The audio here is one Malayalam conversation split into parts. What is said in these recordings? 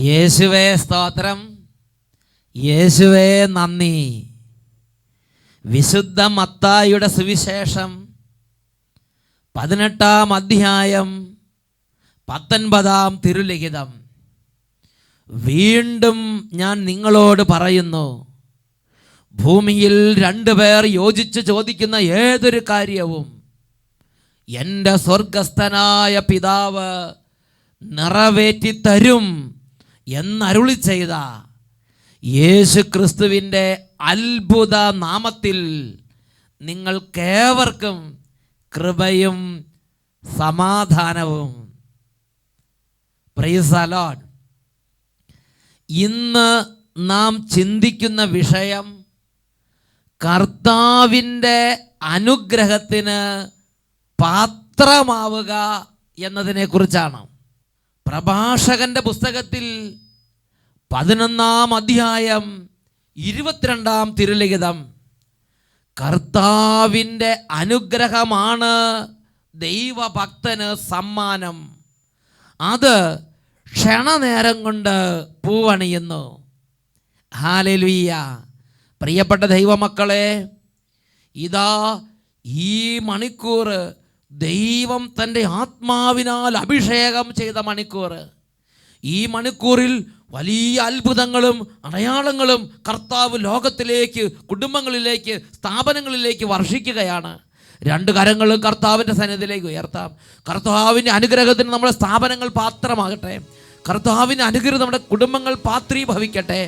യേശുവേ സ്തോത്രം, യേശുവേ നന്ദി. വിശുദ്ധ മത്തായിയുടെ സുവിശേഷം 18-ാം അധ്യായം 19-ാം തിരുലിഖിതം. വീണ്ടും ഞാൻ നിങ്ങളോട് പറയുന്നു, ഭൂമിയിൽ 2 പേർ യോജിച്ച് ചോദിക്കുന്ന ഏതൊരു കാര്യവും എൻ്റെ സ്വർഗസ്ഥനായ പിതാവ് നിറവേറ്റി തരും എന്നരുളി ചെയ്ത യേശു ക്രിസ്തുവിൻ്റെ അത്ഭുത നാമത്തിൽ നിങ്ങൾക്കേവർക്കും കൃപയും സമാധാനവും. Praise the Lord. ഇന്ന് നാം ചിന്തിക്കുന്ന വിഷയം കർത്താവിൻ്റെ അനുഗ്രഹത്തിന് പാത്രമാവുക എന്നതിനെക്കുറിച്ചാണ്. പ്രഭാഷകന്റെ പുസ്തകത്തിൽ 11-ാം അധ്യായം 22-ാം തിരുലിഖിതം, കർത്താവിൻ്റെ അനുഗ്രഹമാണ് ദൈവഭക്തന് സമ്മാനം, അത് ക്ഷണനേരം കൊണ്ട് പൂവണിയുന്നു. ഹല്ലേലൂയ. പ്രിയപ്പെട്ട ദൈവമക്കളെ, ഇതാ ഈ മണിക്കൂർ ദൈവം തൻ്റെ ആത്മാവിനാൽ അഭിഷേകം ചെയ്ത മണിക്കൂർ. ഈ മണിക്കൂറിൽ വലിയ അത്ഭുതങ്ങളും അടയാളങ്ങളും കർത്താവ് ലോകത്തിലേക്ക്, കുടുംബങ്ങളിലേക്ക്, സ്ഥാപനങ്ങളിലേക്ക് വർഷിക്കുകയാണ്. 2 കരങ്ങളും കർത്താവിൻ്റെ സന്നിധിയിലേക്ക് ഉയർത്താം. കർത്താവിൻ്റെ അനുഗ്രഹത്തിന് നമ്മുടെ സ്ഥാപനങ്ങൾ പാത്രമാകട്ടെ. കർത്താവിൻ്റെ അനുഗ്രഹം നമ്മുടെ കുടുംബങ്ങൾ പാത്രീഭവിക്കട്ടെ.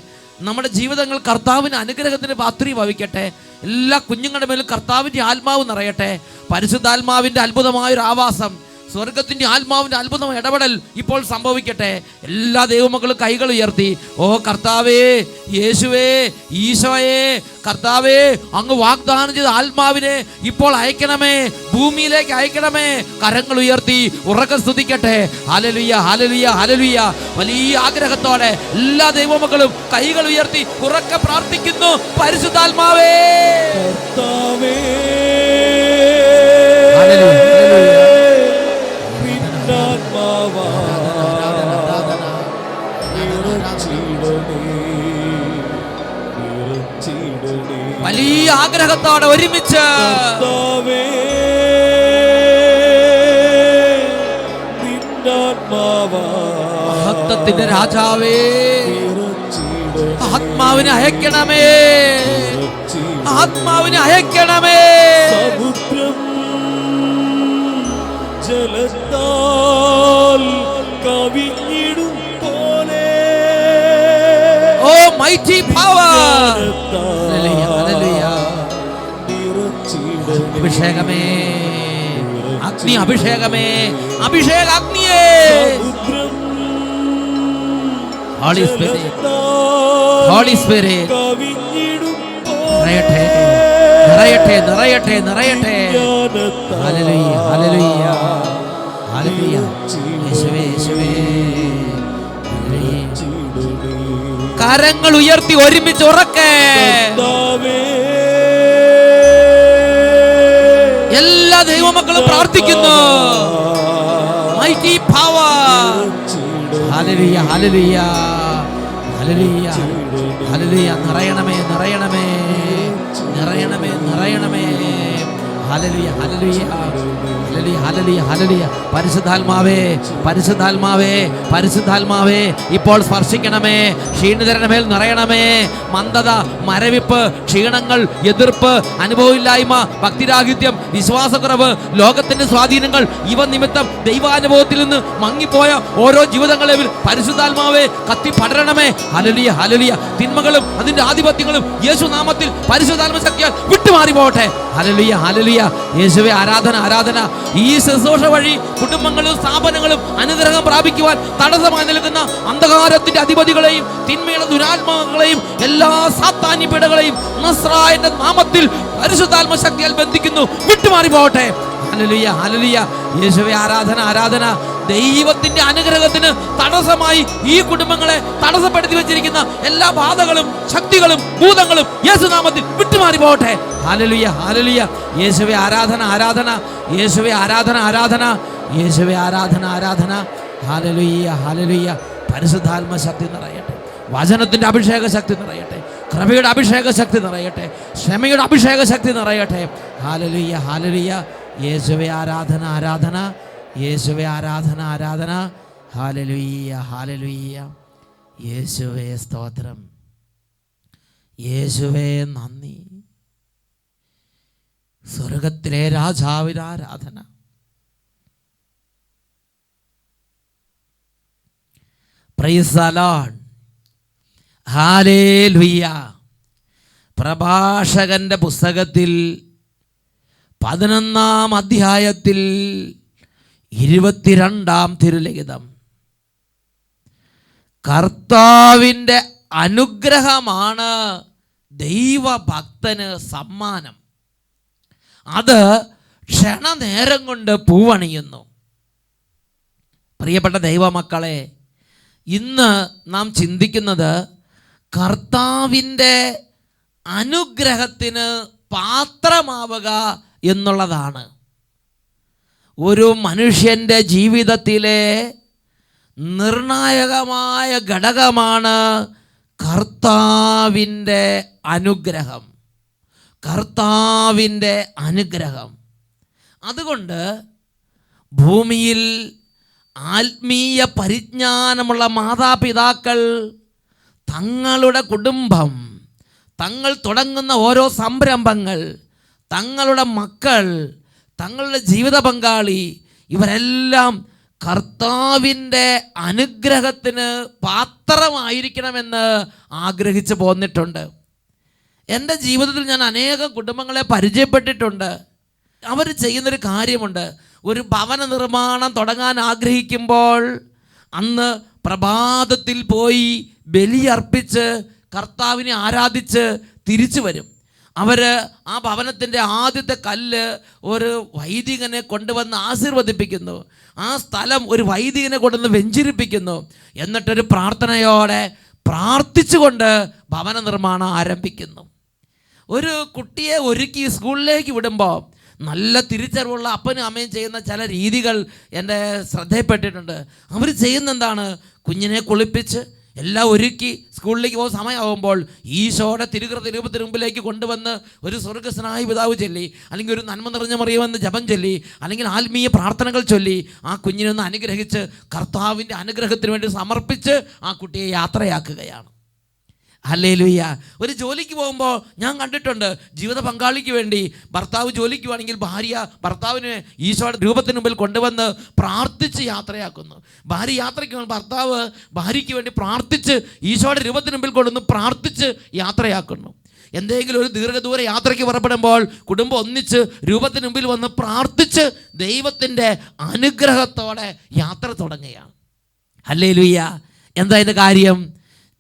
നമ്മുടെ ജീവിതങ്ങൾ കർത്താവിൻ്റെ അനുഗ്രഹത്തിന് പാത്രീഭവിക്കട്ടെ. എല്ലാ കുഞ്ഞുങ്ങളുടെ മേലും കർത്താവിൻ്റെ ആത്മാവ് നിറയട്ടെ. പരിശുദ്ധാത്മാവിൻ്റെ അത്ഭുതമായൊരു ആവാസം, സ്വർഗത്തിൻ്റെ ആത്മാവിൻ്റെ അത്ഭുതമായ ഇടപെടൽ ഇപ്പോൾ സംഭവിക്കട്ടെ. എല്ലാ ദൈവമക്കളും കൈകൾ ഉയർത്തി, ഓ കർത്താവേ, യേശുവേ, ഈശോയെ, കർത്താവേ, അങ്ങ് വാഗ്ദാനം ചെയ്ത ആത്മാവിനെ ഇപ്പോൾ അയക്കണമേ, ഭൂമിയിലേക്ക് അയക്കണമേ. കരങ്ങൾ ഉയർത്തി ഉറക്കെ സ്തുതിക്കട്ടെ. Hallelujah, hallelujah, hallelujah. വലിയ ആഗ്രഹത്തോടെ എല്ലാ ദൈവമക്കളും കൈകൾ ഉയർത്തി ഉറക്കെ പ്രാർത്ഥിക്കുന്നു. പരിശുദ്ധാത്മാവേ, കർത്താവേ, വലിയ ആഗ്രഹത്തോടെ ഒരുമിച്ച് മഹത്വത്തിന്റെ രാജാവേ, ആത്മാവിനെ അയക്കണമേ, ആത്മാവിനെ അയക്കണമേ. സമുദ്രം ജലത്താൽ കവിഞ്ഞിടും പോലെ, ഓ മൈറ്റി പവർ, അഭിഷേകമേ, അഗ്നി അഭിഷേകമേ, അഭിഷേക അഗ്നിയേ. ഹോളി സ്പിരിറ്റ്, ഹോളി സ്പിരിറ്റ് നിറയട്ടെ, നിറയട്ടെ, നിറയട്ടെ, നിറയട്ടെ. Hallelujah, hallelujah, hallelujah. യേശുവേ, യേശുവേ. കരങ്ങൾ ഉയർത്തി ഒരുമിച്ച് ഉറക്കെ എല്ലാ ദൈവമക്കളും പ്രാർത്ഥിക്കുന്നു. Mighty power. Hallelujah, hallelujah, hallelujah, hallelujah. നിറയണമേ, നിറയണമേ, നിറയണമേ, നിറയണമേ. Hallelujah, hallelujah, hallelujah, hallelujah, hallelujah. പരിശുദ്ധാത്മാവേ, പരിശുദ്ധാത്മാവേ, പരിശുദ്ധാത്മാവേ, ഇപ്പോൾ സ്പർശിക്കണമേ. ക്ഷീണിതരുടെ മേൽ നിറയണമേ. മന്ദത, മരവിപ്പ്, ക്ഷീണങ്ങൾ, എതിർപ്പ്, അനുഭവമില്ലായ്മ, ഭക്തിരാഹിത്യം, വിശ്വാസക്കുറവ്, ലോകത്തിന്റെ സ്വാധീനങ്ങൾ, ഇവ നിമിത്തം ദൈവാനുഭവത്തിൽ നിന്ന് മങ്ങിപ്പോയ ഓരോ ജീവിതങ്ങളെയും പരിശുദ്ധാത്മാവേ കത്തി പടരണമേ. Hallelujah, hallelujah. തിന്മകളും അതിന്റെ ആധിപത്യങ്ങളും യേശുനാമത്തിൽ പരിശുദ്ധാത്മ ശക്തിയാൽ വിട്ടുമാറി പോകട്ടെ. Hallelujah, hallelujah. യേശുവേ, ആരാധന, ആരാധന. ഈ ശുശ്രൂഷ വഴി കുടുംബങ്ങളും സ്ഥാപനങ്ങളും അനുഗ്രഹം പ്രാപിക്കുവാൻ തടസ്സമായി നിൽക്കുന്ന അന്ധകാരത്തിന്റെ അധിപതികളെയും തിന്മയുടെ ദുരാത്മാക്കളെയും എല്ലാ സാത്താന്യപീഠകളെയും നസ്രായന്റെ നാമത്തിൽ പരിശുദ്ധാത്മ ശക്തിയാൽ ബന്ധിക്കുന്നു. വിട്ടുമാറി പോകട്ടെ. Hallelujah, hallelujah. യേശുവേ, ആരാധന, ആരാധന. ദൈവത്തിന്റെ അനുഗ്രഹത്തിന് തടസ്സമായി ഈ കുടുംബങ്ങളെ തടസ്സപ്പെടുത്തി വെച്ചിരിക്കുന്ന എല്ലാ ബാധകളും ശക്തികളും ഭൂതങ്ങളും യേശുനാമത്തിൽ വിട്ടുമാറി പോകട്ടെ. Hallelujah, hallelujah. യേശുവേ, ആരാധന, ആരാധന. യേശുവേ, ആരാധന, ആരാധന. യേശുവേ, ആരാധന, ആരാധന. Hallelujah, hallelujah. പരിശുദ്ധാത്മ ശക്തി നിറയട്ടെ, വചനത്തിൻ്റെ അഭിഷേക ശക്തി നിറയട്ടെ, കൃപയുടെ അഭിഷേക ശക്തി നിറയട്ടെ, ക്ഷമയുടെ അഭിഷേക ശക്തി നിറയട്ടെ. Hallelujah, hallelujah. യേശുവേ ആരാധന, ആരാധന. യേശുവേ ആരാധന, ആരാധന. Hallelujah, hallelujah. യേശുവേ സ്തോത്രം, യേശുവേ നന്ദി. സ്വർഗത്തിലെ രാജാവിന് ആരാധന. Praise the Lord. ഹല്ലേലൂയ. പ്രഭാഷകന്റെ പുസ്തകത്തിൽ 11-ാം അധ്യായത്തിൽ 22-ാം തിരുലിഖിതം, കർത്താവിൻ്റെ അനുഗ്രഹമാണ് ദൈവഭക്തന് സമ്മാനം, അത് ക്ഷണനേരം കൊണ്ട് പൂവണിയുന്നു. പ്രിയപ്പെട്ട ദൈവമക്കളെ, ഇന്ന് നാം ചിന്തിക്കുന്നത് കർത്താവിൻ്റെ അനുഗ്രഹത്തിന് പാത്രമാവുക എന്നുള്ളതാണ്. ഒരു മനുഷ്യൻ്റെ ജീവിതത്തിലെ നിർണായകമായ ഘടകമാണ് കർത്താവിൻ്റെ അനുഗ്രഹം. കർത്താവിൻ്റെ അനുഗ്രഹം. അതുകൊണ്ട് ഭൂമിയിൽ ആത്മീയ പരിജ്ഞാനമുള്ള മാതാപിതാക്കൾ തങ്ങളുടെ കുടുംബം, തങ്ങൾ തുടങ്ങുന്ന ഓരോ സംരംഭങ്ങൾ, തങ്ങളുടെ മക്കൾ, തങ്ങളുടെ ജീവിത പങ്കാളി, ഇവരെല്ലാം കർത്താവിൻ്റെ അനുഗ്രഹത്തിന് പാത്രമായിരിക്കണമെന്ന് ആഗ്രഹിച്ചു പോന്നിട്ടുണ്ട്. എൻ്റെ ജീവിതത്തിൽ ഞാൻ അനേകം കുടുംബങ്ങളെ പരിചയപ്പെട്ടിട്ടുണ്ട്. അവർ ചെയ്യുന്നൊരു കാര്യമുണ്ട്. ഒരു ഭവന നിർമ്മാണം തുടങ്ങാൻ ആഗ്രഹിക്കുമ്പോൾ അന്ന് പ്രഭാതത്തിൽ പോയി ബലിയർപ്പിച്ച് കർത്താവിനെ ആരാധിച്ച് തിരിച്ചു വരും. അവർ ആ ഭവനത്തിൻ്റെ ആദ്യത്തെ കല്ല് ഒരു വൈദികനെ കൊണ്ടുവന്ന് ആശീർവദിപ്പിക്കുന്നു. ആ സ്ഥലം ഒരു വൈദികനെ കൊണ്ടുവന്ന് വെഞ്ചിരിപ്പിക്കുന്നു. എന്നിട്ടൊരു പ്രാർത്ഥനയോടെ പ്രാർത്ഥിച്ചുകൊണ്ട് ഭവന നിർമ്മാണം ആരംഭിക്കുന്നു. ഒരു കുട്ടിയെ ഒരുക്കി സ്കൂളിലേക്ക് വിടുമ്പോൾ നല്ല തിരിച്ചറിവുള്ള അപ്പനും അമ്മയും ചെയ്യുന്ന ചില രീതികൾ എൻ്റെ ശ്രദ്ധയിൽപ്പെട്ടിട്ടുണ്ട്. അവർ ചെയ്യുന്ന എന്താണ്? കുഞ്ഞിനെ കുളിപ്പിച്ച് എല്ലാം ഒരുക്കി സ്കൂളിലേക്ക് പോകുന്ന സമയമാകുമ്പോൾ ഈശോയുടെ തിരുകൃത രൂപത്തിന് മുമ്പിലേക്ക് കൊണ്ടുവന്ന് ഒരു സ്വർഗ്ഗസ്നായ പിതാവ് ചൊല്ലി, അല്ലെങ്കിൽ ഒരു നന്മ നിറഞ്ഞ മറിയുമെന്ന് ജപം ചൊല്ലി, അല്ലെങ്കിൽ ആത്മീയ പ്രാർത്ഥനകൾ ചൊല്ലി ആ കുഞ്ഞിനൊന്ന് അനുഗ്രഹിച്ച് കർത്താവിൻ്റെ അനുഗ്രഹത്തിന് വേണ്ടി സമർപ്പിച്ച് ആ കുട്ടിയെ യാത്രയാക്കുകയാണ്. ഹല്ലേലൂയ. ഒരു ജോലിക്ക് പോകുമ്പോൾ ഞാൻ കണ്ടിട്ടുണ്ട്, ജീവിത പങ്കാളിക്ക് വേണ്ടി ഭർത്താവ് ജോലിക്ക് പോകണമെങ്കിൽ ഭാര്യ ഭർത്താവിന് ഈശോയുടെ രൂപത്തിന് മുമ്പിൽ കൊണ്ടുവന്ന് പ്രാർത്ഥിച്ച് യാത്രയാക്കുന്നു. ഭാര്യ യാത്രയ്ക്ക് പോകുമ്പോൾ ഭർത്താവ് ഭാര്യയ്ക്ക് വേണ്ടി പ്രാർത്ഥിച്ച് ഈശോയുടെ രൂപത്തിന് മുമ്പിൽ കൊണ്ടുവന്ന് പ്രാർത്ഥിച്ച് യാത്രയാക്കുന്നു. എന്തെങ്കിലും ഒരു ദീർഘദൂര യാത്രയ്ക്ക് പുറപ്പെടുമ്പോൾ കുടുംബം ഒന്നിച്ച് രൂപത്തിന് മുമ്പിൽ വന്ന് പ്രാർത്ഥിച്ച് ദൈവത്തിൻ്റെ അനുഗ്രഹത്തോടെ യാത്ര തുടങ്ങുകയാണ്. ഹല്ലേലൂയ. എന്താ ഇതിൻ്റെ കാര്യം?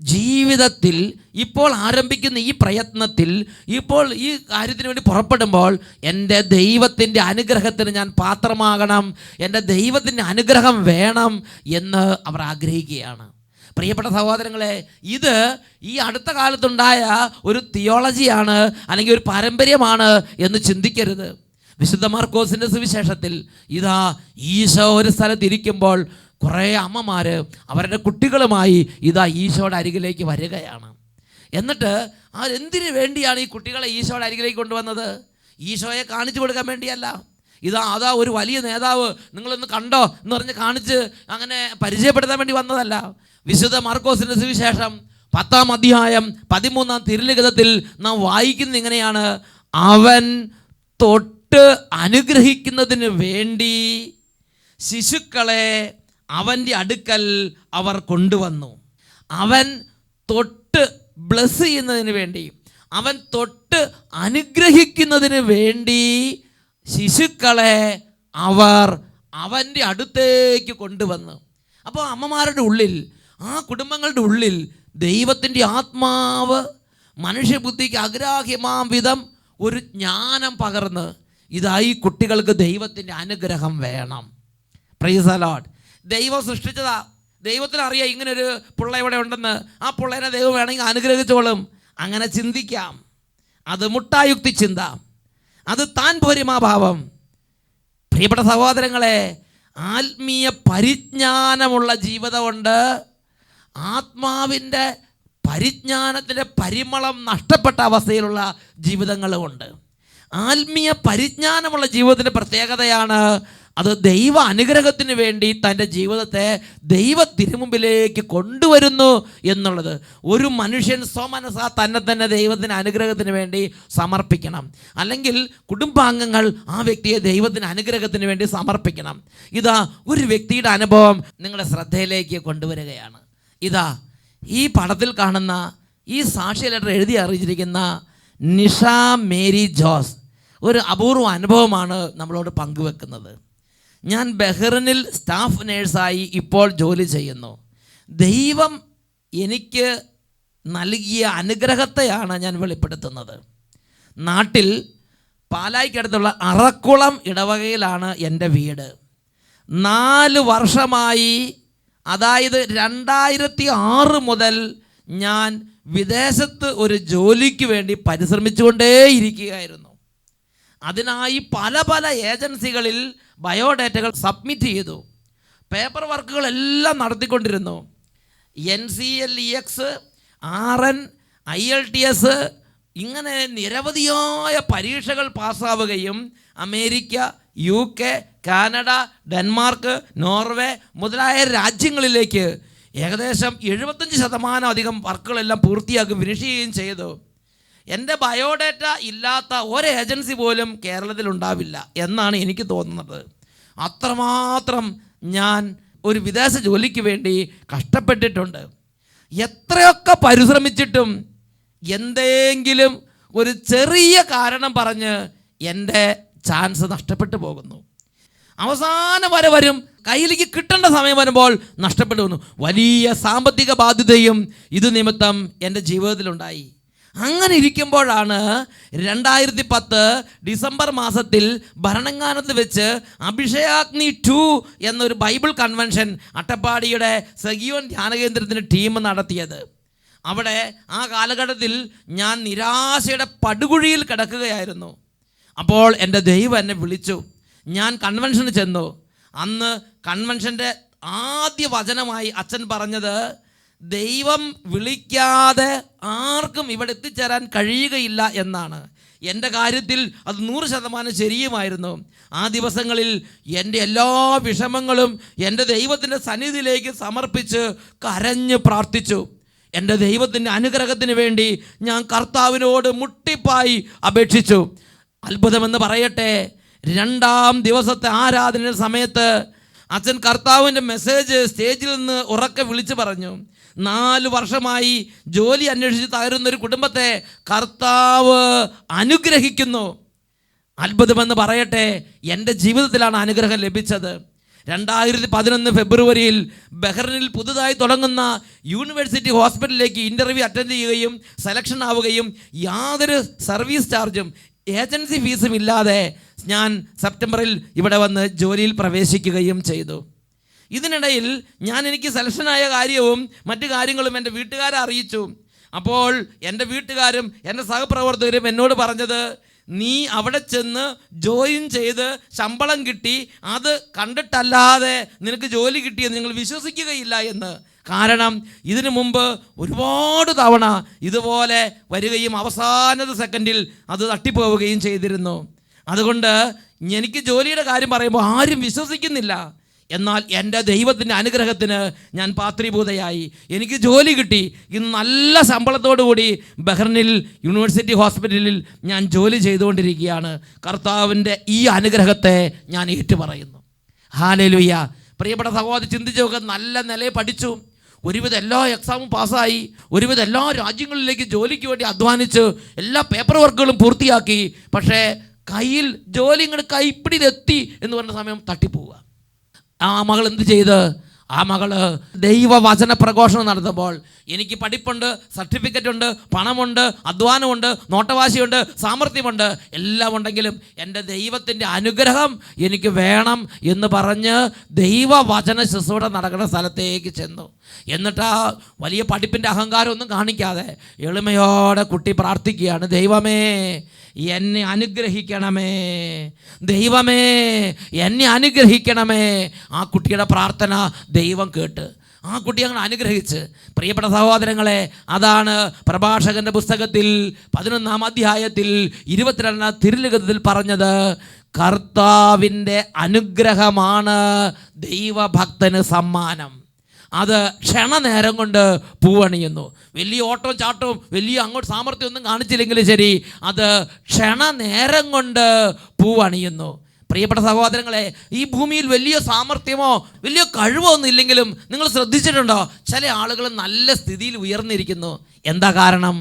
ജീവിതത്തിൽ ഇപ്പോൾ ആരംഭിക്കുന്ന ഈ പ്രയത്നത്തിൽ, ഇപ്പോൾ ഈ കാര്യത്തിന് വേണ്ടി പുറപ്പെടുമ്പോൾ എൻ്റെ ദൈവത്തിൻ്റെ അനുഗ്രഹത്തിന് ഞാൻ പാത്രമാകണം, എൻ്റെ ദൈവത്തിൻ്റെ അനുഗ്രഹം വേണം എന്ന് അവർ ആഗ്രഹിക്കുകയാണ്. പ്രിയപ്പെട്ട സഹോദരങ്ങളെ, ഇത് ഈ അടുത്ത കാലത്തുണ്ടായ ഒരു തിയോളജിയാണ്, അല്ലെങ്കിൽ ഒരു പാരമ്പര്യമാണ് എന്ന് ചിന്തിക്കരുത്. വിശുദ്ധ മാർക്കോസിൻ്റെ സുവിശേഷത്തിൽ ഇതാ ഈശോ ഒരു സ്ഥലത്തിരിക്കുമ്പോൾ കുറേ അമ്മമാർ അവരുടെ കുട്ടികളുമായി ഇതാ ഈശോയുടെ അരികിലേക്ക് വരികയാണ്. എന്നിട്ട് എന്തിനു വേണ്ടിയാണ് ഈ കുട്ടികളെ ഈശോയുടെ അരികിലേക്ക് കൊണ്ടുവന്നത്? ഈശോയെ കാണിച്ചു കൊടുക്കാൻ വേണ്ടിയല്ല. അതാ ഒരു വലിയ നേതാവ് നിങ്ങളൊന്ന് കണ്ടോ എന്ന് പറഞ്ഞ് കാണിച്ച് അങ്ങനെ പരിചയപ്പെടുത്താൻ വേണ്ടി വന്നതല്ല. വിശുദ്ധ മാർക്കോസിൻ്റെ സുവിശേഷം 10-ാം അധ്യായം 13-ാം തിരുലിഖിതത്തിൽ നാം വായിക്കുന്നത് ഇങ്ങനെയാണ്: അവൻ തൊട്ട് അനുഗ്രഹിക്കുന്നതിന് വേണ്ടി ശിശുക്കളെ അവൻ്റെ അടുക്കൽ അവർ കൊണ്ടുവന്നു. അവൻ തൊട്ട് ബ്ലസ് ചെയ്യുന്നതിന് വേണ്ടി, അവൻ തൊട്ട് അനുഗ്രഹിക്കുന്നതിന് വേണ്ടി ശിശുക്കളെ അവർ അവൻ്റെ അടുത്തേക്ക് കൊണ്ടുവന്നു. അപ്പോൾ അമ്മമാരുടെ ഉള്ളിൽ, ആ കുടുംബങ്ങളുടെ ഉള്ളിൽ ദൈവത്തിൻ്റെ ആത്മാവ് മനുഷ്യബുദ്ധിക്ക് അഗ്രാഹ്യമാം വിധം ഒരു ജ്ഞാനം പകർന്ന് ഇതായി കുട്ടികൾക്ക് ദൈവത്തിൻ്റെ അനുഗ്രഹം വേണം. Praise the Lord. ദൈവം സൃഷ്ടിച്ചതാ, ദൈവത്തിന് അറിയാം ഇങ്ങനൊരു പിള്ള ഇവിടെ ഉണ്ടെന്ന്. ആ പിള്ളേനെ ദൈവം വേണമെങ്കിൽ അനുഗ്രഹിച്ചോളും. അങ്ങനെ ചിന്തിക്കാം. അത് മുട്ടായുക്തി ചിന്ത, അത് താൻ പോരിമാഭാവം. പ്രിയപ്പെട്ട സഹോദരങ്ങളെ, ആത്മീയ പരിജ്ഞാനമുള്ള ജീവിതമുണ്ട്, ആത്മാവിൻ്റെ പരിജ്ഞാനത്തിൻ്റെ പരിമളം നഷ്ടപ്പെട്ട അവസ്ഥയിലുള്ള ജീവിതങ്ങളുമുണ്ട്. ആത്മീയ പരിജ്ഞാനമുള്ള ജീവിതത്തിൻ്റെ പ്രത്യേകതയാണ് അത് ദൈവ അനുഗ്രഹത്തിന് വേണ്ടി തൻ്റെ ജീവിതത്തെ ദൈവ തിരുമുമ്പിലേക്ക് കൊണ്ടുവരുന്നു എന്നുള്ളത്. ഒരു മനുഷ്യൻ സ്വമനസാ തന്നെ ദൈവത്തിൻ്റെ അനുഗ്രഹത്തിന് വേണ്ടി സമർപ്പിക്കണം, അല്ലെങ്കിൽ കുടുംബാംഗങ്ങൾ ആ വ്യക്തിയെ ദൈവത്തിൻ്റെ അനുഗ്രഹത്തിന് വേണ്ടി സമർപ്പിക്കണം. ഇതാ ഒരു വ്യക്തിയുടെ അനുഭവം നിങ്ങളുടെ ശ്രദ്ധയിലേക്ക് കൊണ്ടുവരികയാണ്. ഇതാ ഈ പടത്തിൽ കാണുന്ന ഈ സാക്ഷി ലെറ്റർ എഴുതി അറിയിച്ചിരിക്കുന്ന നിഷ മേരി ജോസ് ഒരു അപൂർവ അനുഭവമാണ് നമ്മളോട് പങ്കുവെക്കുന്നത്. ഞാൻ ബഹ്റിനിൽ സ്റ്റാഫ് നേഴ്സായി ഇപ്പോൾ ജോലി ചെയ്യുന്നു. ദൈവം എനിക്ക് നൽകിയ അനുഗ്രഹത്തെയാണ് ഞാൻ വെളിപ്പെടുത്തുന്നത്. നാട്ടിൽ പാലായ്ക്കടുത്തുള്ള അറക്കുളം ഇടവകയിലാണ് എൻ്റെ വീട്. 4 വർഷമായി, അതായത് 2006 മുതൽ ഞാൻ വിദേശത്ത് ഒരു ജോലിക്ക് വേണ്ടി പരിശ്രമിച്ചുകൊണ്ടേയിരിക്കുകയായിരുന്നു. അതിനായി പല ഏജൻസികളിൽ ബയോഡേറ്റകൾ സബ്മിറ്റ് ചെയ്തു. പേപ്പർ വർക്കുകളെല്ലാം നടത്തിക്കൊണ്ടിരുന്നു. NCLEX, RN, IELTS ഇങ്ങനെ നിരവധിയായ പരീക്ഷകൾ പാസ്സാവുകയും America, UK, Canada, Denmark, Norway മുതലായ രാജ്യങ്ങളിലേക്ക് ഏകദേശം 75% വർക്കുകളെല്ലാം പൂർത്തിയാക്കി ഫിനിഷ് ചെയ്യുകയും ചെയ്തു. എൻ്റെ ബയോഡേറ്റ ഇല്ലാത്ത ഒരു ഏജൻസി പോലും കേരളത്തിലുണ്ടാവില്ല എന്നാണ് എനിക്ക് തോന്നുന്നത്. അത്രമാത്രം ഞാൻ ഒരു വിദേശ ജോലിക്ക് വേണ്ടി കഷ്ടപ്പെട്ടിട്ടുണ്ട്. എത്രയൊക്കെ പരിശ്രമിച്ചിട്ടും എന്തെങ്കിലും ഒരു ചെറിയ കാരണം പറഞ്ഞ് എൻ്റെ ചാൻസ് നഷ്ടപ്പെട്ടു പോകുന്നു. അവസാനം വരെ വരും, കയ്യിലേക്ക് കിട്ടേണ്ട സമയം വരുമ്പോൾ നഷ്ടപ്പെട്ടു പോകുന്നു. വലിയ സാമ്പത്തിക ബാധ്യതയും ഇത് നിമിത്തം എൻ്റെ ജീവിതത്തിലുണ്ടായി. അങ്ങനെ ഇരിക്കുമ്പോഴാണ് 2010 ഡിസംബർ മാസത്തിൽ ഭരണങ്ങാനത്ത് വെച്ച് അഭിഷേകാഗ്നി 2 എന്നൊരു ബൈബിൾ കൺവെൻഷൻ അട്ടപ്പാടിയുടെ സഗിയോൻ ധ്യാനകേന്ദ്രത്തിൻ്റെ ടീം നടത്തിയത്. അവിടെ ആ കാലഘട്ടത്തിൽ ഞാൻ നിരാശയുടെ പടുകുഴിയിൽ കിടക്കുകയായിരുന്നു. അപ്പോൾ എൻ്റെ ദൈവം എന്നെ വിളിച്ചു. ഞാൻ കൺവെൻഷന് ചെന്നു. അന്ന് കൺവെൻഷൻ്റെ ആദ്യ വചനമായി അച്ഛൻ പറഞ്ഞത്, ദൈവം വിളിക്കാതെ ആർക്കും ഇവിടെ എത്തിച്ചേരാൻ കഴിയുകയില്ല എന്നാണ്. എൻ്റെ കാര്യത്തിൽ അത് 100% ശരിയുമായിരുന്നു. ആ ദിവസങ്ങളിൽ എൻ്റെ എല്ലാ വിഷമങ്ങളും എൻ്റെ ദൈവത്തിൻ്റെ സന്നിധിയിലേക്ക് സമർപ്പിച്ച് കരഞ്ഞ് പ്രാർത്ഥിച്ചു. എൻ്റെ ദൈവത്തിൻ്റെ അനുഗ്രഹത്തിന് വേണ്ടി ഞാൻ കർത്താവിനോട് മുട്ടിപ്പായി അപേക്ഷിച്ചു. അത്ഭുതമെന്ന് പറയട്ടെ, 2-ാം ദിവസത്തെ ആരാധന സമയത്ത് അച്ഛൻ കർത്താവിൻ്റെ മെസ്സേജ് സ്റ്റേജിൽ നിന്ന് ഉറക്കെ വിളിച്ചു പറഞ്ഞു. 4 വർഷമായി ജോലി അന്വേഷിച്ച് തകരുന്നൊരു കുടുംബത്തെ കർത്താവ് അനുഗ്രഹിക്കുന്നു. അത്ഭുതമെന്ന് പറയട്ടെ, എൻ്റെ ജീവിതത്തിലാണ് അനുഗ്രഹം ലഭിച്ചത്. 2011 ഫെബ്രുവരിയിൽ ബഹ്റിനിൽ പുതുതായി തുടങ്ങുന്ന യൂണിവേഴ്സിറ്റി ഹോസ്പിറ്റലിലേക്ക് ഇൻ്റർവ്യൂ അറ്റൻഡ് ചെയ്യുകയും സെലക്ഷൻ ആവുകയും യാതൊരു സർവീസ് ചാർജും ഏജൻസി ഫീസും ഇല്ലാതെ ഞാൻ സെപ്റ്റംബറിൽ ഇവിടെ വന്ന് ജോലിയിൽ പ്രവേശിക്കുകയും ചെയ്തു. ഇതിനിടയിൽ എനിക്ക് സെലക്ഷനായ കാര്യവും മറ്റു കാര്യങ്ങളും എൻ്റെ വീട്ടുകാരെ അറിയിച്ചു. അപ്പോൾ എൻ്റെ വീട്ടുകാരും എൻ്റെ സഹപ്രവർത്തകരും എന്നോട് പറഞ്ഞത്, നീ അവിടെ ചെന്ന് ജോയിൻ ചെയ്ത് ശമ്പളം കിട്ടി അത് കണ്ടിട്ടല്ലാതെ നിനക്ക് ജോലി കിട്ടിയെന്ന് നിങ്ങൾ വിശ്വസിക്കുകയില്ല എന്ന്. കാരണം ഇതിനു മുമ്പ് ഒരുപാട് തവണ ഇതുപോലെ വരികയും അവസാനത്തെ സെക്കൻഡിൽ അത് തട്ടിപ്പോവുകയും ചെയ്തിരുന്നു. അതുകൊണ്ട് എനിക്ക് ജോലിയുടെ കാര്യം പറയുമ്പോൾ ആരും വിശ്വസിക്കുന്നില്ല. എന്നാൽ എൻ്റെ ദൈവത്തിൻ്റെ അനുഗ്രഹത്തിന് ഞാൻ പാത്രീഭൂതയായി. എനിക്ക് ജോലി കിട്ടി. ഇന്ന് നല്ല ശമ്പളത്തോടു കൂടി ബഹ്റിനിൽ യൂണിവേഴ്സിറ്റി ഹോസ്പിറ്റലിൽ ഞാൻ ജോലി ചെയ്തുകൊണ്ടിരിക്കുകയാണ്. കർത്താവിൻ്റെ ഈ അനുഗ്രഹത്തെ ഞാൻ ഏറ്റുപറയുന്നു. ഹല്ലേലൂയ. പ്രിയപ്പെട്ട സഹോദരി, ചിന്തിച്ചു നോക്കുക. നല്ല നിലയെ പഠിച്ചു, ഒരുവിധം എല്ലാ എക്സാമും പാസ്സായി, ഒരുവിധം എല്ലാ രാജ്യങ്ങളിലേക്ക് ജോലിക്ക് വേണ്ടി അധ്വാനിച്ച് എല്ലാ പേപ്പർ വർക്കുകളും പൂർത്തിയാക്കി. പക്ഷേ കയ്യിൽ ജോലി ഇങ്ങോട്ട് കൈപ്പിടിയിലെത്തി എന്ന് പറഞ്ഞ സമയം തട്ടിപ്പോവുക. ആ മകൾ എന്ത് ചെയ്ത്? ആ മകള് ദൈവവചന പ്രഘോഷണം നടത്തുമ്പോൾ, എനിക്ക് പഠിപ്പുണ്ട്, സർട്ടിഫിക്കറ്റ് ഉണ്ട്, പണമുണ്ട്, അധ്വാനമുണ്ട്, നോട്ടവാശിയുണ്ട്, സാമർഥ്യമുണ്ട്, എല്ലാം ഉണ്ടെങ്കിലും എൻ്റെ ദൈവത്തിൻ്റെ അനുഗ്രഹം എനിക്ക് വേണം എന്ന് പറഞ്ഞ് ദൈവവചന ശുശ്രൂഷ നടക്കുന്ന സ്ഥലത്തേക്ക് ചെന്നു. എന്നിട്ട് ആ വലിയ പഠിപ്പിൻ്റെ അഹങ്കാരമൊന്നും കാണിക്കാതെ എളിമയോടെ കുട്ടി പ്രാർത്ഥിക്കുകയാണ്, ദൈവമേ എന്നെ അനുഗ്രഹിക്കണമേ, ദൈവമേ എന്നെ അനുഗ്രഹിക്കണമേ. ആ കുട്ടിയുടെ പ്രാർത്ഥന ദൈവം കേട്ട് ആ കുട്ടി അങ്ങനെ അനുഗ്രഹിച്ച്. പ്രിയപ്പെട്ട സഹോദരങ്ങളെ, അതാണ് പ്രഭാഷകന്റെ പുസ്തകത്തിൽ 11-ാം അധ്യായത്തിൽ 22-ാം തിരുലിഖിതത്തിൽ പറഞ്ഞത്. കർത്താവിൻ്റെ അനുഗ്രഹമാണ് ദൈവഭക്തന് സമ്മാനം. അത് ക്ഷണനേരം കൊണ്ട് പൂവണിയുന്നു. വലിയ ഓട്ടവും ചാട്ടവും വലിയ അങ്ങോട്ട് സാമർത്ഥ്യമൊന്നും കാണിച്ചില്ലെങ്കിലും ശരി, അത് ക്ഷണനേരം കൊണ്ട് പൂവണിയുന്നു. പ്രിയപ്പെട്ട സഹോദരങ്ങളെ, ഈ ഭൂമിയിൽ വലിയ സാമർത്ഥ്യമോ വലിയ കഴിവോ ഒന്നും ഇല്ലെങ്കിലും നിങ്ങൾ ശ്രദ്ധിച്ചിട്ടുണ്ടോ, ചില ആളുകൾ നല്ല സ്ഥിതിയിൽ ഉയർന്നിരിക്കുന്നു. എന്താ കാരണം?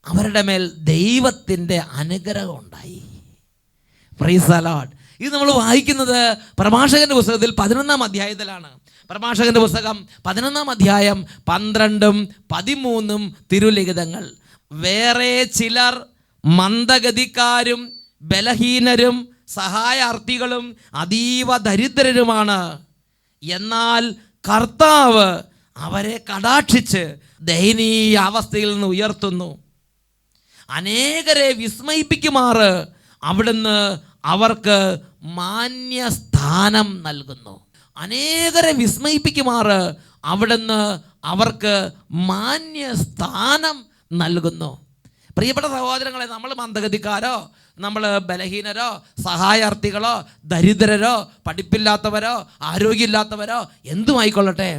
അവരുടെ മേൽ ദൈവത്തിൻ്റെ അനുഗ്രഹം ഉണ്ടായി. Praise the Lord. ഇത് നമ്മൾ വായിക്കുന്നത് പ്രഭാഷകന്റെ പുസ്തകത്തിൽ 11-ാം അധ്യായത്തിലാണ്. പ്രഭാഷകന്റെ പുസ്തകം 11-ാം അധ്യായം 12-ഉം 13-ഉം തിരുലിഖിതങ്ങൾ. വേറെ ചിലർ മന്ദഗതിക്കാരും ബലഹീനരും സഹായാർത്ഥികളും അതീവ ദരിദ്രരുമാണ്. എന്നാൽ കർത്താവ് അവരെ കടാക്ഷിച്ച് ദയനീയ അവസ്ഥയിൽ നിന്ന് ഉയർത്തുന്നു. അനേകരെ വിസ്മയിപ്പിക്കുമാറ് അവിടുന്ന് അവർക്ക് മാന്യസ്ഥാനം നൽകുന്നു. അനേകരെ വിസ്മയിപ്പിക്കുമാറ് അവിടുന്ന് അവർക്ക് മാന്യസ്ഥാനം നൽകുന്നു. പ്രിയപ്പെട്ട സഹോദരങ്ങളെ, നമ്മൾ മന്ദഗതിക്കാരോ നമ്മൾ ബലഹീനരോ സഹായാർത്ഥികളോ ദരിദ്രരോ പഠിപ്പില്ലാത്തവരോ ആരോഗ്യമില്ലാത്തവരോ എന്തുമായിക്കൊള്ളട്ടെ,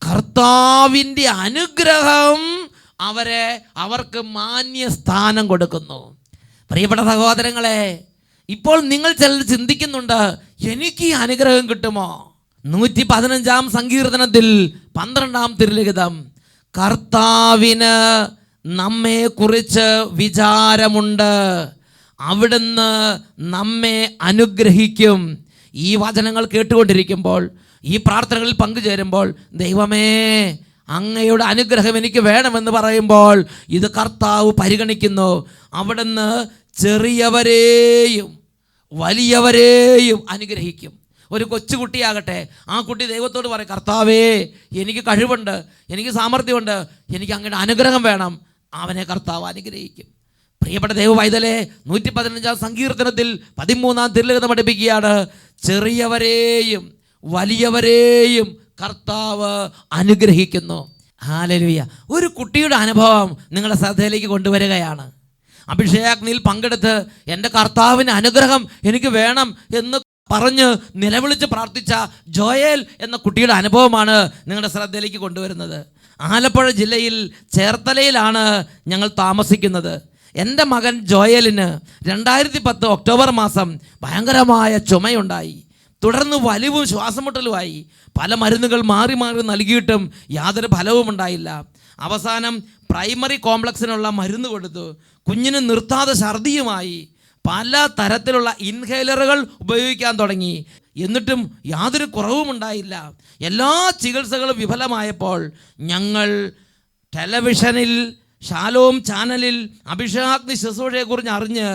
കർത്താവിൻ്റെ അനുഗ്രഹം അവർക്ക് മാന്യസ്ഥാനം കൊടുക്കുന്നു. പ്രിയപ്പെട്ട സഹോദരങ്ങളെ, ഇപ്പോൾ നിങ്ങൾ ചിലർ ചിന്തിക്കുന്നുണ്ട്, എനിക്ക് ഈ അനുഗ്രഹം കിട്ടുമോ? 115-ാം സങ്കീർത്തനത്തിൽ 12-ാം തിരുലിഖിതം, കർത്താവിന് നമ്മെക്കുറിച്ച് വിചാരമുണ്ട്, അവിടുന്ന് നമ്മെ അനുഗ്രഹിക്കും. ഈ വചനങ്ങൾ കേട്ടുകൊണ്ടിരിക്കുമ്പോൾ, ഈ പ്രാർത്ഥനകളിൽ പങ്കുചേരുമ്പോൾ, ദൈവമേ അങ്ങയുടെ അനുഗ്രഹം എനിക്ക് വേണമെന്ന് പറയുമ്പോൾ ഇത് കർത്താവ് പരിഗണിക്കുന്നു. അവിടുന്ന് ചെറിയവരെയും വലിയവരെയും അനുഗ്രഹിക്കും. ഒരു കൊച്ചുകുട്ടിയാകട്ടെ, ആ കുട്ടി ദൈവത്തോട് പറയും, കർത്താവേ എനിക്ക് കഴിവുണ്ട്, എനിക്ക് സാമർഥ്യമുണ്ട്, എനിക്ക് അങ്ങയുടെ അനുഗ്രഹം വേണം. അവനെ കർത്താവ് അനുഗ്രഹിക്കും. പ്രിയപ്പെട്ട ദൈവപൈതലേ, 115-ാം സങ്കീർത്തനത്തിൽ 13-ാം തിരുലിഖിതം പഠിപ്പിക്കുകയാണ്, ചെറിയവരെയും വലിയവരെയും കർത്താവ് അനുഗ്രഹിക്കുന്നു. ഹല്ലേലൂയ. ഒരു കുട്ടിയുടെ അനുഭവം നിങ്ങളുടെ ശ്രദ്ധയിലേക്ക് കൊണ്ടുവരികയാണ്. അഭിഷേകാഗ്നിയിൽ പങ്കെടുത്ത് എൻ്റെ കർത്താവിന് അനുഗ്രഹം എനിക്ക് വേണം എന്ന് പറഞ്ഞ് നിലവിളിച്ച് പ്രാർത്ഥിച്ച ജോയൽ എന്ന കുട്ടിയുടെ അനുഭവമാണ് നിങ്ങളുടെ ശ്രദ്ധയിലേക്ക് കൊണ്ടുവരുന്നത്. ആലപ്പുഴ ജില്ലയിൽ ചേർത്തലയിലാണ് ഞങ്ങൾ താമസിക്കുന്നത്. എൻ്റെ മകൻ ജോയലിന് 2010 ഒക്ടോബർ മാസം ഭയങ്കരമായ ചുമയുണ്ടായി. തുടർന്ന് വലിവും ശ്വാസമുട്ടലുമായി. പല മരുന്നുകൾ മാറി മാറി നൽകിയിട്ടും യാതൊരു ഫലവും ഉണ്ടായില്ല. അവസാനം പ്രൈമറി കോംപ്ലക്സിനുള്ള മരുന്ന് കൊടുത്തു. കുഞ്ഞിന് നിർത്താതെ ഛർദിയുമായി. പല തരത്തിലുള്ള ഇൻഹേലറുകൾ ഉപയോഗിക്കാൻ തുടങ്ങി. എന്നിട്ടും യാതൊരു കുറവും ഉണ്ടായില്ല. എല്ലാ ചികിത്സകളും വിഫലമായപ്പോൾ ഞങ്ങൾ ടെലിവിഷനിൽ ഷാലോം ചാനലിൽ അഭിഷേകാഗ്നി ശുശ്രൂഷയെക്കുറിച്ച് അറിഞ്ഞ്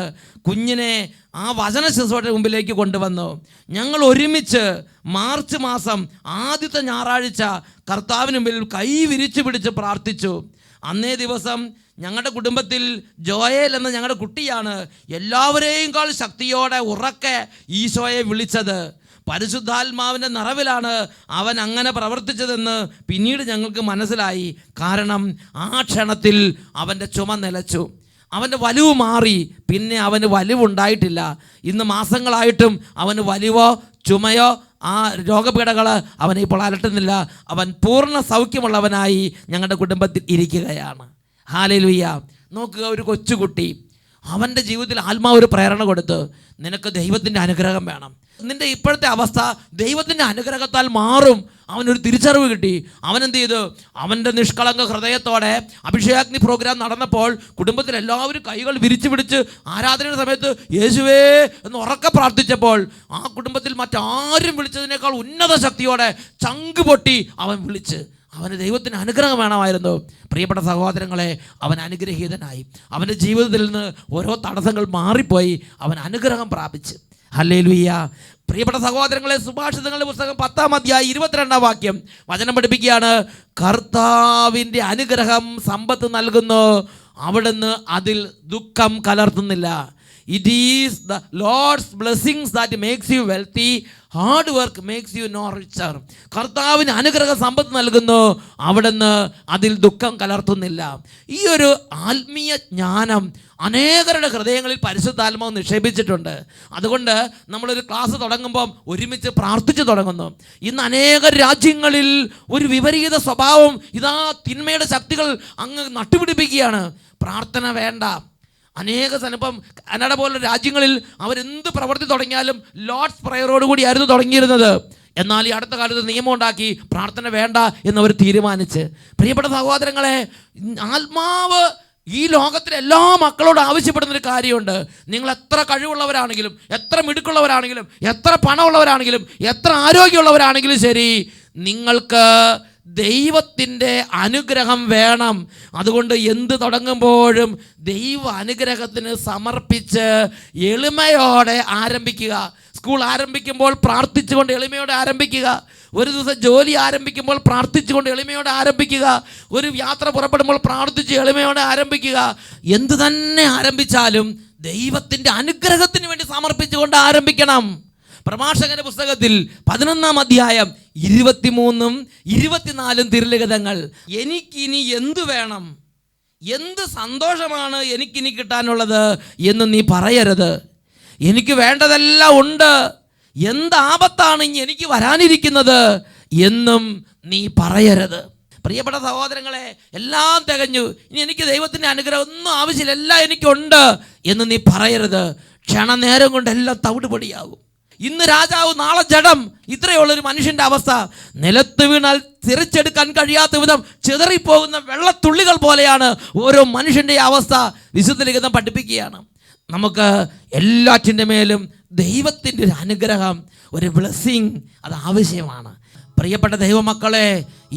കുഞ്ഞിനെ ആ വചന ശുശ്രൂഷയുടെ മുമ്പിലേക്ക് കൊണ്ടുവന്നു. ഞങ്ങൾ ഒരുമിച്ച് മാർച്ച് മാസം ആദ്യത്തെ ഞായറാഴ്ച കർത്താവിന് മുമ്പിൽ കൈ വിരിച്ചു പിടിച്ച് പ്രാർത്ഥിച്ചു. അന്നേ ദിവസം ഞങ്ങളുടെ കുടുംബത്തിൽ ജോയൽ എന്ന ഞങ്ങളുടെ കുട്ടിയാണ് എല്ലാവരെയും കാൾ ശക്തിയോടെ ഉറക്കെ ഈശോയെ വിളിച്ചത്. പരിശുദ്ധാത്മാവിൻ്റെ നിറവിലാണ് അവൻ അങ്ങനെ പ്രവർത്തിച്ചതെന്ന് പിന്നീട് ഞങ്ങൾക്ക് മനസ്സിലായി. കാരണം ആ ക്ഷണത്തിൽ അവൻ്റെ ചുമ നിലച്ചു, അവൻ്റെ വലിവ് മാറി. പിന്നെ അവന് വലിവുണ്ടായിട്ടില്ല. ഇന്ന് മാസങ്ങളായിട്ടും അവന് വലിവോ ചുമയോ ആ രോഗപീഠകൾ അവനെ ഇപ്പോൾ അലട്ടുന്നില്ല. അവൻ പൂർണ്ണ സൗഖ്യമുള്ളവനായി ഞങ്ങളുടെ കുടുംബത്തിൽ ഇരിക്കുകയാണ്. ഹല്ലേലൂയ. നോക്കുക, ഒരു കൊച്ചുകുട്ടി, അവൻ്റെ ജീവിതത്തിൽ ആത്മാവ് ഒരു പ്രേരണ കൊടുത്ത്, നിനക്ക് ദൈവത്തിൻ്റെ അനുഗ്രഹം വേണം, നിൻ്റെ ഇപ്പോഴത്തെ അവസ്ഥ ദൈവത്തിൻ്റെ അനുഗ്രഹത്താൽ മാറും. അവനൊരു തിരിച്ചറിവ് കിട്ടി. അവനെന്ത് ചെയ്തു? അവൻ്റെ നിഷ്കളങ്ക ഹൃദയത്തോടെ അഭിഷേകാഗ്നി പ്രോഗ്രാം നടന്നപ്പോൾ കുടുംബത്തിൽ എല്ലാവരും കൈകൾ വിരിച്ചു പിടിച്ച് ആരാധനയുടെ സമയത്ത് യേശുവേ എന്ന് ഉറക്കെ പ്രാർത്ഥിച്ചപ്പോൾ ആ കുടുംബത്തിൽ മറ്റാരും വിളിച്ചതിനേക്കാൾ ഉന്നത ശക്തിയോടെ ചങ്ക് പൊട്ടി അവൻ വിളിച്ച്. അവന് ദൈവത്തിന് അനുഗ്രഹം വേണമായിരുന്നു. പ്രിയപ്പെട്ട സഹോദരങ്ങളെ, അവൻ അനുഗ്രഹീതനായി. അവൻ്റെ ജീവിതത്തിൽ നിന്ന് ഓരോ തടസ്സങ്ങൾ മാറിപ്പോയി. അവൻ അനുഗ്രഹം പ്രാപിച്ച്. ഹല്ലേലൂയ. പ്രിയപ്പെട്ട സഹോദരങ്ങളെ, സുഭാഷിതങ്ങളുടെ പുസ്തകം 10-ാം അധ്യായം 22-ാം വാക്യം വചനം പഠിപ്പിക്കുകയാണ്, കർത്താവിൻ്റെ അനുഗ്രഹം സമ്പത്ത് നൽകുന്നു, അവിടുന്ന് അതിൽ ദുഃഖം കലർത്തുന്നില്ല. It is the Lord's blessings that makes you wealthy. Hard work makes you no richer. കർത്താവിന് അനുഗ്രഹ സമ്പത്ത് നൽകുന്നു, അവിടുന്ന് അതിൽ ദുഃഖം കലർത്തുന്നില്ല. ഈ ഒരു ആത്മീയ ജ്ഞാനം അനേകരുടെ ഹൃദയങ്ങളിൽ പരിശുദ്ധാത്മാവ് നിക്ഷേപിച്ചിട്ടുണ്ട്. അതുകൊണ്ട് നമ്മളൊരു ക്ലാസ് തുടങ്ങുമ്പം ഒരുമിച്ച് പ്രാർത്ഥിച്ചു തുടങ്ങുന്നു. ഇന്ന് അനേക രാജ്യങ്ങളിൽ ഒരു വിപരീത സ്വഭാവം, ഇതാ തിന്മയുടെ ശക്തികൾ അങ്ങ് നട്ടുപിടിപ്പിക്കുകയാണ്. പ്രാർത്ഥന വേണ്ട. അനേക സ്ഥലം കനഡ പോലുള്ള രാജ്യങ്ങളിൽ അവരെന്ത് പ്രവൃത്തി തുടങ്ങിയാലും ലോർഡ്സ് പ്രയറോട് കൂടിയായിരുന്നു തുടങ്ങിയിരുന്നത്. എന്നാൽ ഈ അടുത്ത കാലത്ത് നിയമം ഉണ്ടാക്കി പ്രാർത്ഥന വേണ്ട എന്നവർ തീരുമാനിച്ച്. പ്രിയപ്പെട്ട സഹോദരങ്ങളെ, ആത്മാവ് ഈ ലോകത്തിലെ എല്ലാ മക്കളോട് ആവശ്യപ്പെടുന്നൊരു കാര്യമുണ്ട്. നിങ്ങൾ എത്ര കഴിവുള്ളവരാണെങ്കിലും, എത്ര മിടുക്കുള്ളവരാണെങ്കിലും, എത്ര പണമുള്ളവരാണെങ്കിലും, എത്ര ആരോഗ്യമുള്ളവരാണെങ്കിലും ശരി, നിങ്ങൾക്ക് ദൈവത്തിൻ്റെ അനുഗ്രഹം വേണം. അതുകൊണ്ട് എന്ത് തുടങ്ങുമ്പോഴും ദൈവ അനുഗ്രഹത്തിന് സമർപ്പിച്ച് എളിമയോടെ ആരംഭിക്കുക. സ്കൂൾ ആരംഭിക്കുമ്പോൾ പ്രാർത്ഥിച്ചുകൊണ്ട് എളിമയോടെ ആരംഭിക്കുക. ഒരു ദിവസം ജോലി ആരംഭിക്കുമ്പോൾ പ്രാർത്ഥിച്ചുകൊണ്ട് എളിമയോടെ ആരംഭിക്കുക. ഒരു യാത്ര പുറപ്പെടുമ്പോൾ പ്രാർത്ഥിച്ച് എളിമയോടെ ആരംഭിക്കുക. എന്തു തന്നെ ആരംഭിച്ചാലും ദൈവത്തിൻ്റെ അനുഗ്രഹത്തിന് വേണ്ടി സമർപ്പിച്ചുകൊണ്ട് ആരംഭിക്കണം. പ്രഭാഷകന്റെ പുസ്തകത്തിൽ 11-ാം അധ്യായം 23-ഉം 24-ഉം തിരുലിഖിതങ്ങൾ. എനിക്കിനി എന്തു വേണം, എന്ത് സന്തോഷമാണ് എനിക്കിനി കിട്ടാനുള്ളത് എന്ന് നീ പറയരുത്. എനിക്ക് വേണ്ടതെല്ലാം ഉണ്ട്, എന്ത് ആപത്താണ് ഇനി എനിക്ക് വരാനിരിക്കുന്നത് എന്നും നീ പറയരുത്. പ്രിയപ്പെട്ട സഹോദരങ്ങളെ, എല്ലാം തികഞ്ഞു, ഇനി എനിക്ക് ദൈവത്തിൻ്റെ അനുഗ്രഹം ഒന്നും ആവശ്യമില്ല, എല്ലാം എനിക്കുണ്ട് എന്ന് നീ പറയരുത്. ക്ഷണനേരം കൊണ്ട് എല്ലാം തവിടുപൊടിയാകും. ഇന്ന് രാജാവ് നാളെ ജഡം, ഇത്രയുള്ളൊരു മനുഷ്യൻ്റെ അവസ്ഥ. നിലത്ത് വീണാൽ തിരിച്ചെടുക്കാൻ കഴിയാത്ത വിധം ചിതറിപ്പോകുന്ന വെള്ളത്തുള്ളികൾ പോലെയാണ് ഓരോ മനുഷ്യൻ്റെ അവസ്ഥ. വിശുദ്ധ ലിഖിതം പഠിപ്പിക്കുകയാണ്. നമുക്ക് എല്ലാറ്റിൻ്റെ മേലും ദൈവത്തിൻ്റെ ഒരു അനുഗ്രഹം, ഒരു ബ്ലെസ്സിങ്, അത് ആവശ്യമാണ്. പ്രിയപ്പെട്ട ദൈവമക്കളെ,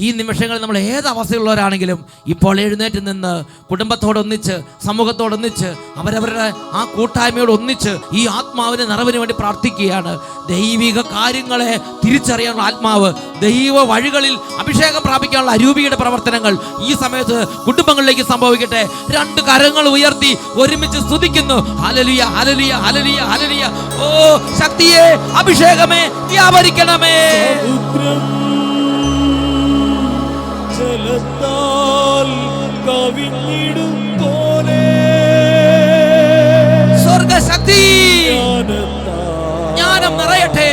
ഈ നിമിഷങ്ങളിൽ നമ്മൾ ഏത് അവസ്ഥയുള്ളവരാണെങ്കിലും ഇപ്പോൾ എഴുന്നേറ്റ് നിന്ന് കുടുംബത്തോടൊന്നിച്ച്, സമൂഹത്തോടൊന്നിച്ച്, അവരവരുടെ ആ കൂട്ടായ്മയോട് ഒന്നിച്ച് ഈ ആത്മാവിൻ്റെ നിറവിന് വേണ്ടി പ്രാർത്ഥിക്കുകയാണ്. ദൈവിക കാര്യങ്ങളെ തിരിച്ചറിയാനുള്ള ആത്മാവ്, ദൈവ വഴികളിൽ അഭിഷേകം പ്രാപിക്കാനുള്ള അരൂപിയുടെ പ്രവർത്തനങ്ങൾ ഈ സമയത്ത് കുടുംബങ്ങളിലേക്ക് സംഭവിക്കട്ടെ. 2 കരങ്ങൾ ഉയർത്തി ഒരുമിച്ച് സ്തുതിക്കുന്നു. Hallelujah, hallelujah, hallelujah, hallelujah. ഓ ശക്തിയെ, അഭിഷേകമേ, വ്യാപരിക്കണമേ. ജലത്താൽ കവിഞ്ഞിടും പോലെ സ്വർഗശക്തി ജ്ഞാനം നിറയട്ടെ,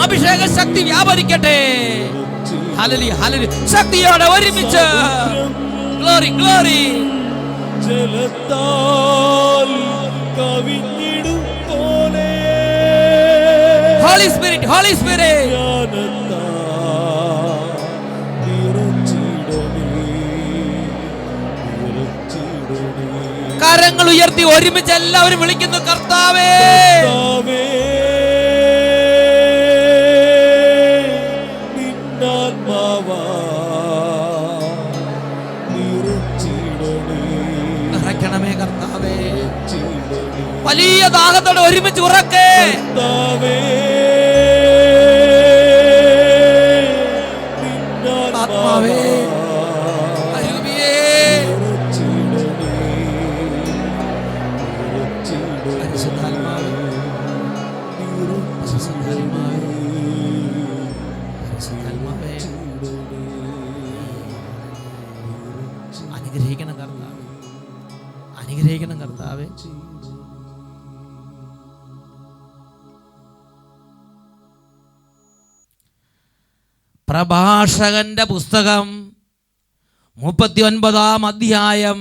അഭിഷേക ശക്തി വ്യാപരിക്കട്ടെ. Hallelujah, hallelujah. ശക്തിയോടെ ഒരുമിച്ച് ഗ്ലോറി, ഗ്ലോറി. ജലത്താൽ കവിഞ്ഞിടും പോലെ ഹോളി സ്പിരിറ്റ്, ഹോളി സ്പിരിറ്റ്. കരങ്ങൾ ഉയർത്തി ഒരുമിച്ച് എല്ലാവരും വിളിക്കുന്നു, കർത്താവേ, നിറയ്ക്കണമേ കർത്താവേ. വലിയ ദാഹത്തോടെ ഒരുമിച്ച് ഉറക്കെ ആത്മാവേ, അനുഗ്രഹിക്കണം കർത്താവേ, അനുഗ്രഹിക്കണം കർത്താവേ. പ്രഭാഷകന്റെ പുസ്തകം 39-ാം അധ്യായം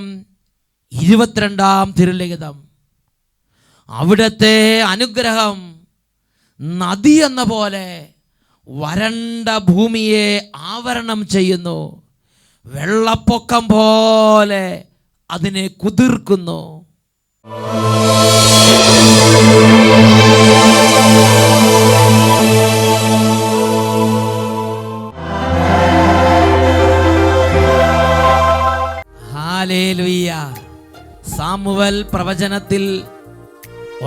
22-ാം തിരുലിഖിതം. അവിടുത്തെ അനുഗ്രഹം നദി എന്ന പോലെ വരണ്ട ഭൂമിയെ ആവരണം ചെയ്യുന്നു, വെള്ളപ്പൊക്കം പോലെ അതിനെ കുതിർക്കുന്നു. ഹല്ലേലൂയ. സാമുവൽ പ്രവചനത്തിൽ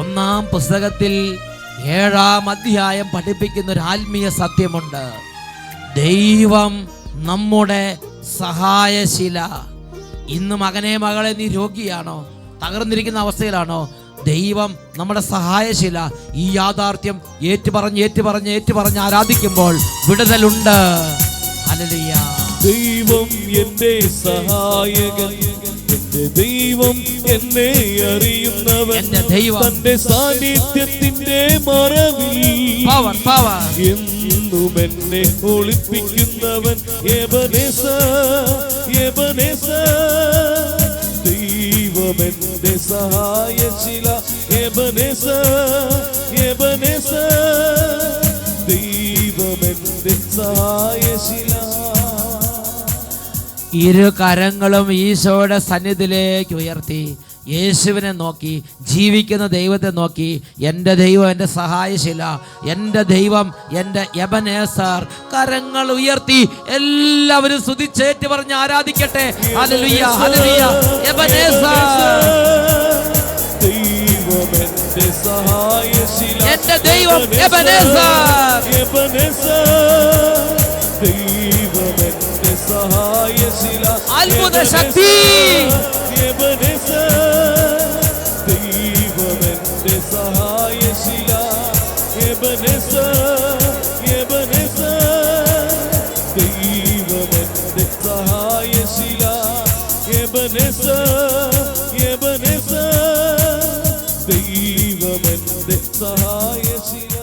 1-ാം പുസ്തകത്തിൽ 7-ാം അധ്യായം പഠിപ്പിക്കുന്ന ഒരു ആത്മീയ സത്യമുണ്ട്. ദൈവം നമ്മുടെ സഹായശില. ഇന്ന് മകനെ, മകളെ, നീ രോഗിയാണോ? തകർന്നിരിക്കുന്ന അവസ്ഥയിലാണോ? ദൈവം നമ്മുടെ സഹായശീല. ഈ യാഥാർത്ഥ്യം ഏറ്റുപറഞ്ഞ് ആരാധിക്കുമ്പോൾ വിടുതലുണ്ട്. ഹല്ലേലൂയ. ദൈവം എന്റെ സഹായകൻ, എന്റെ ദൈവം എന്നെ അറിയുന്നവൻ, എന്റെ ദൈവം തന്റെ സാന്നിധ്യത്തിന്റെ മറവിൽ എന്നും എന്നെ ഒളിപ്പിക്കുന്നവൻ. എബനേസർ ദൈവം എന്റെ സഹായശില. എബനേസർ ദൈവം എന്റെ സഹായശില. ഇരു കരങ്ങളും ഈശോയുടെ സന്നിധിയിലേക്ക് ഉയർത്തി യേശുവിനെ നോക്കി, ജീവിക്കുന്ന ദൈവത്തെ നോക്കി, എൻ്റെ ദൈവം എൻ്റെ സഹായശില, എൻ്റെ ദൈവം എൻ്റെ എബനേസർ. കരങ്ങൾ ഉയർത്തി എല്ലാവരും സ്തുതിച്ചേറ്റ് പറഞ്ഞ് ആരാധിക്കട്ടെ. Hallelujah, hallelujah. എബനേസർ ദൈവം എൻ്റെ സഹായശില, എൻ്റെ ദൈവം എബനേസർ. ദൈവം എൻ്റെ സഹായശില, അത്ഭുത ശക്തി. ദൈവം എൻ്റെ സഹായശില. ദൈവം എൻ്റെ സഹായശില. ദൈവം എൻ്റെ സഹായശില.